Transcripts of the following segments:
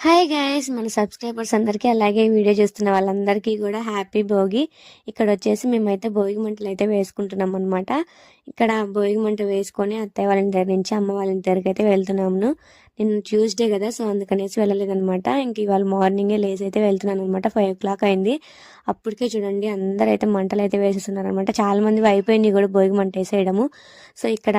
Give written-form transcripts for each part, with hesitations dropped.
Hi guys మన subscribers అందరికీ అలాగే వీడియో చూస్తున్న వాళ్ళందరికీ కూడా హ్యాపీ భోగి. ఇక్కడ వచ్చేసి మేమైతే భోగి మంటలు అయితే వేసుకుంటున్నాం అనమాట. ఇక్కడ భోగి మంట వేసుకొని అత్తయ్య వాళ్ళ ఇంటి దగ్గర నుంచి అమ్మ వాళ్ళ ఇంటి దగ్గరికి అయితే వెళ్తున్నాము. నేను ట్యూస్డే కదా, సో అందుకనేసి వెళ్ళలేదనమాట. ఇంక ఇవాళ మార్నింగే లేచి అయితే వెళ్తున్నాను అనమాట. 5 o'clock అయింది. అప్పటికే చూడండి అందరూ అయితే మంటలు అయితే వేసేస్తున్నారు అనమాట. చాలా మంది అయిపోయింది కూడా భోగి మంట వేసేయడము. సో ఇక్కడ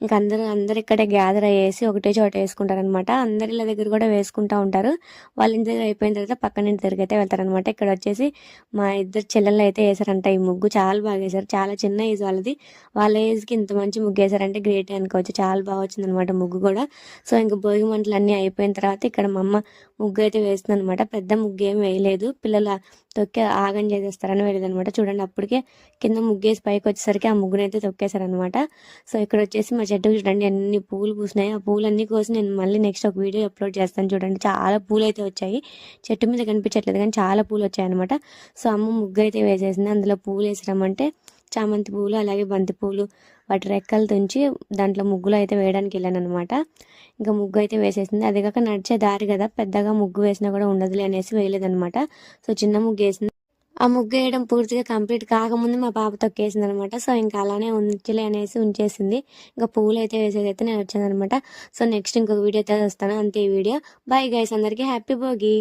ఇంక అందరు ఇక్కడే గ్యాదర్ అయ్యేసి ఒకటే చోట వేసుకుంటారనమాట. అందరి ఇళ్ళ దగ్గర కూడా వేసుకుంటూ ఉంటారు. వాళ్ళ ఇంటి దగ్గర అయిపోయిన తర్వాత పక్కన ఇంటి దగ్గరికి అయితే వెళ్తారనమాట. ఇక్కడ వచ్చేసి మా ఇద్దరు చెల్లెళ్ళు అయితే వేసారంట. ఈ ముగ్గు చాలా బాగా వేశారు. చాలా చిన్న ఏజ్ వాళ్ళది. వాళ్ళ ఏజ్కి ఇంత మంచి ముగ్గు వేశారంటే గ్రేట్ అనుకోవచ్చు. చాలా బాగా వచ్చిందనమాట ముగ్గు కూడా. సో ఇంకా భోగి మంటలు అన్నీ అయిపోయిన తర్వాత ఇక్కడ మా అమ్మ ముగ్గు అయితే వేస్తుంది అనమాట. పెద్ద ముగ్గు ఏం వేయలేదు, పిల్లల తొక్కి ఆగం చేసేస్తారని వెళ్ళేదనమాట. చూడండి అప్పటికే కింద ముగ్గేసి పైకి వచ్చేసరికి ఆ ముగ్గునైతే అయితే తొక్కేశారనమాట. సో ఇక్కడ వచ్చేసి మా చెట్టుకు చూడండి అన్ని పూలు పూసినాయి. ఆ పూలన్నీ కోసి నేను మళ్ళీ నెక్స్ట్ ఒక వీడియో అప్లోడ్ చేస్తాను. చూడండి చాలా పూలు అయితే వచ్చాయి. చెట్టు మీద కనిపించట్లేదు కానీ చాలా పూలు వచ్చాయి అనమాట. సో అమ్మ ముగ్గు అయితే వేసేసింది. అందులో పూలు వేసడం అంటే చామంతి పూలు, అలాగే బంతి పూలు, వాటి రెక్కలు తుంచి దాంట్లో ముగ్గులు అయితే వేయడానికి వెళ్ళాను అనమాట. ఇంకా ముగ్గు అయితే వేసేసింది. అది కాక నడిచే దారి కదా, పెద్దగా ముగ్గు వేసినా కూడా ఉండదులే అనేసి వేయలేదనమాట. సో చిన్న ముగ్గు వేసింది. ఆ ముగ్గు వేయడం పూర్తిగా కంప్లీట్ కాకముందు మా పాప తొక్కేసింది అనమాట. సో ఇంకా అలానే ఉంచలే అనేసి ఉంచేసింది. ఇంకా పువ్వులు అయితే వేసేది అయితే నేను వచ్చాను అనమాట. సో నెక్స్ట్ ఇంకొక వీడియో అయితే వస్తాను. అంతే ఈ వీడియో. బాయ్ గైస్, అందరికీ హ్యాపీ భోగి.